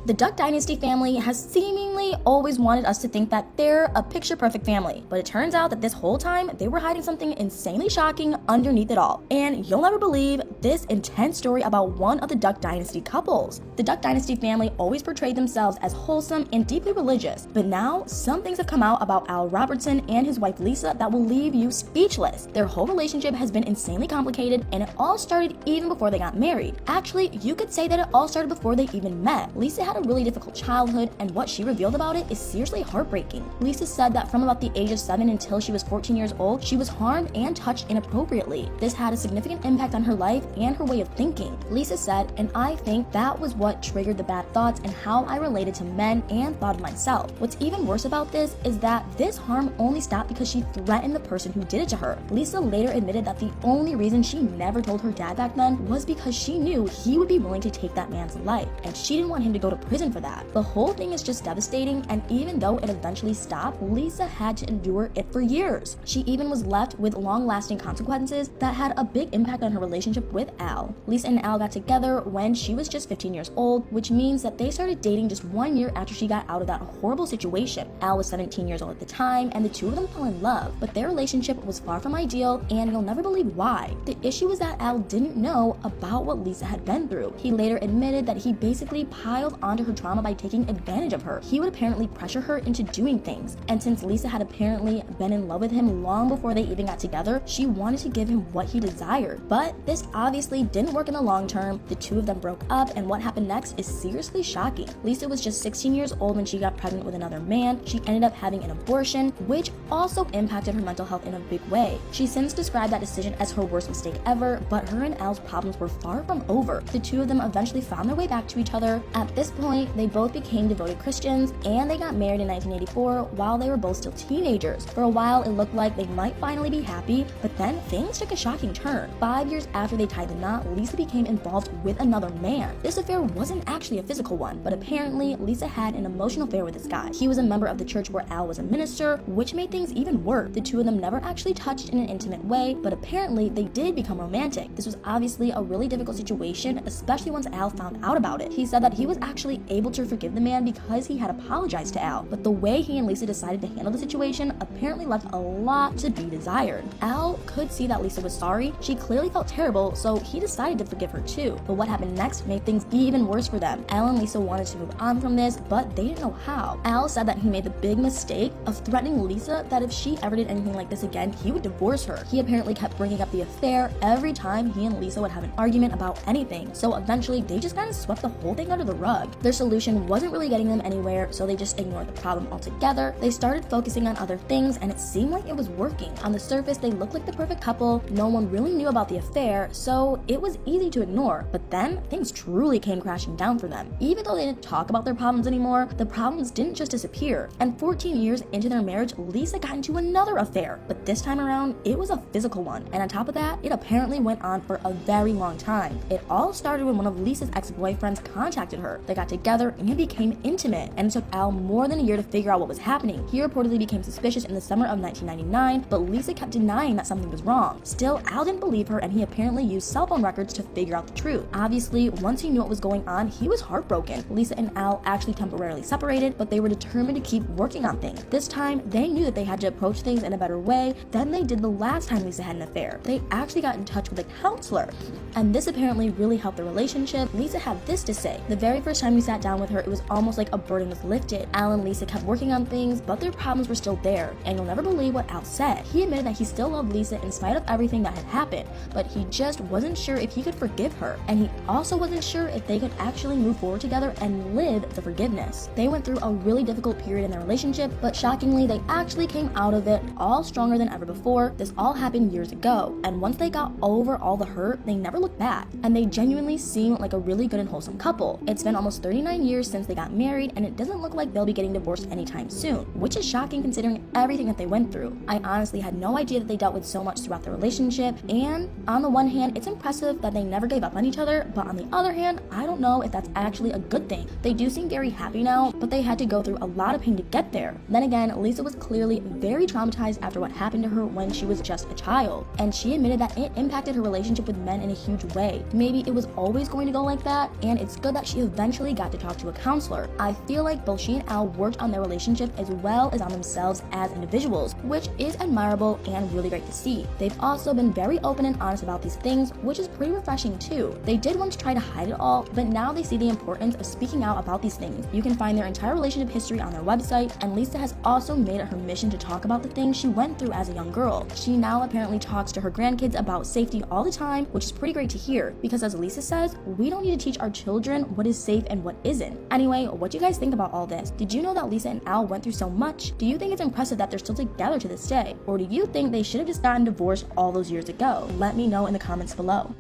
The Duck Dynasty family has seemingly always wanted us to think that they're a picture-perfect family, but it turns out that this whole time they were hiding something insanely shocking underneath it all. And you'll never believe this intense story about one of the Duck Dynasty couples. The Duck Dynasty family always portrayed themselves as wholesome and deeply religious, but now some things have come out about Al Robertson and his wife Lisa that will leave you speechless. Their whole relationship has been insanely complicated, and it all started even before they got married. Actually, you could say that it all started before they even met. Lisa had a really difficult childhood, and what she revealed about it is seriously heartbreaking. Lisa said that from about the age of 7 until she was 14 years old, she was harmed and touched inappropriately. This had a significant impact on her life and her way of thinking. Lisa said, and I think that was what triggered the bad thoughts and how I related to men and thought of myself. What's even worse about this is that this harm only stopped because she threatened the person who did it to her. Lisa later admitted that the only reason she never told her dad back then was because she knew he would be willing to take that man's life, and she didn't want him to go to prison for that. The whole thing is just devastating, and even though it eventually stopped, Lisa had to endure it for years. She even was left with long-lasting consequences that had a big impact on her relationship with Al. Lisa and Al got together when she was just 15 years old, which means that they started dating just 1 year after she got out of that horrible situation. Al was 17 years old at the time, and the two of them fell in love, but their relationship was far from ideal, and you'll never believe why. The issue was that Al didn't know about what Lisa had been through. He later admitted that he basically piled onto her trauma by taking advantage of her. He would apparently pressure her into doing things, and since Lisa had apparently been in love with him long before they even got together, she wanted to give him what he desired. But this obviously didn't work in the long term. The two of them broke up, and what happened next is seriously shocking. Lisa was just 16 years old when she got pregnant with another man. She ended up having an abortion, which also impacted her mental health in a big way. She since described that decision as her worst mistake ever, but her and Al's problems were far from over. The two of them eventually found their way back to each other. At this point, they both became devoted Christians, and they got married in 1984 while they were both still teenagers. For a while, it looked like they might finally be happy, but then things took a shocking turn. 5 years after they tied the knot, Lisa became involved with another man. This affair wasn't actually a physical one, but apparently Lisa had an emotional affair with this guy. He was a member of the church where Al was a minister, which made things even worse. The two of them never actually touched in an intimate way, but apparently they did become romantic. This was obviously a really difficult situation, especially once Al found out about it. He said that he was actually able to forgive the man because he had apologized to Al, but the way he and Lisa decided to handle the situation apparently left a lot to be desired. Al could see that Lisa was sorry. She clearly felt terrible, so he decided to forgive her too. But what happened next made things even worse for them. Al and Lisa wanted to move on from this, but they didn't know how. Al said that he made the big mistake of threatening Lisa that if she ever did anything like this again, he would divorce her. He apparently kept bringing up the affair every time he and Lisa would have an argument about anything, so eventually they just kind of swept the whole thing under the rug. Their solution wasn't really getting them anywhere, so they just ignored the problem altogether. They started focusing on other things, and it seemed like it was working. On the surface, they looked like the perfect couple. No one really knew about the affair, so it was easy to ignore. But then things truly came crashing down for them. Even though they didn't talk about their problems anymore, the problems didn't just disappear. And 14 years into their marriage, Lisa got into another affair, but this time around, it was a physical one. And on top of that, it apparently went on for a very long time. It all started when one of Lisa's ex-boyfriends contacted her. They got together and became intimate, and it took Al more than a year to figure out what was happening. He reportedly became suspicious in the summer of 1999, but Lisa kept denying that something was wrong. Still, Al didn't believe her, and he apparently used cell phone records to figure out the truth. Obviously, once he knew what was going on, he was heartbroken. Lisa and Al actually temporarily separated, but they were determined to keep working on things. This time, they knew that they had to approach things in a better way than they did the last time Lisa had an affair. They actually got in touch with a counselor, and this apparently really helped the relationship. Lisa had this to say: the very first time we sat down with her, it was almost like a burden was lifted. Al and Lisa kept working on things, but their problems were still there, and you'll never believe what Al said. He admitted that he still loved Lisa in spite of everything that had happened, but he just wasn't sure if he could forgive her, and he also wasn't sure if they could actually move forward together and live the forgiveness. They went through a really difficult period in their relationship, but shockingly, they actually came out of it all stronger than ever before. This all happened years ago, and once they got over all the hurt, they never looked back, and they genuinely seem like a really good and wholesome couple. It's been almost 39 years since they got married, and it doesn't look like they'll be getting divorced anytime soon, which is shocking considering everything that they went through. I honestly had no idea that they dealt with so much throughout their relationship, and on the one hand, it's impressive that they never gave up on each other, but on the other hand, I don't know if that's actually a good thing. They do seem very happy now, but they had to go through a lot of pain to get there. Then again, Lisa was clearly very traumatized after what happened to her when she was just a child, and she admitted that it impacted her relationship with men in a huge way. Maybe it was always going to go like that, and it's good that she eventually got to talk to a counselor. I feel like both she and Al worked on their relationship as well as on themselves as individuals, which is admirable and really great to see. They've also been very open and honest about these things, which is pretty refreshing too. They did once try to hide it all, but now they see the importance of speaking out about these things. You can find their entire relationship history on their website, and Lisa has also made it her mission to talk about the things she went through as a young girl. She now apparently talks to her grandkids about safety all the time, which is pretty great to hear, because as Lisa says, we don't need to teach our children what is safe and what isn't. Anyway, what do you guys think about all this? Did you know that Lisa and Al went through so much? Do you think it's impressive that they're still together to this day? Or do you think they should have just gotten divorced all those years ago? Let me know in the comments below.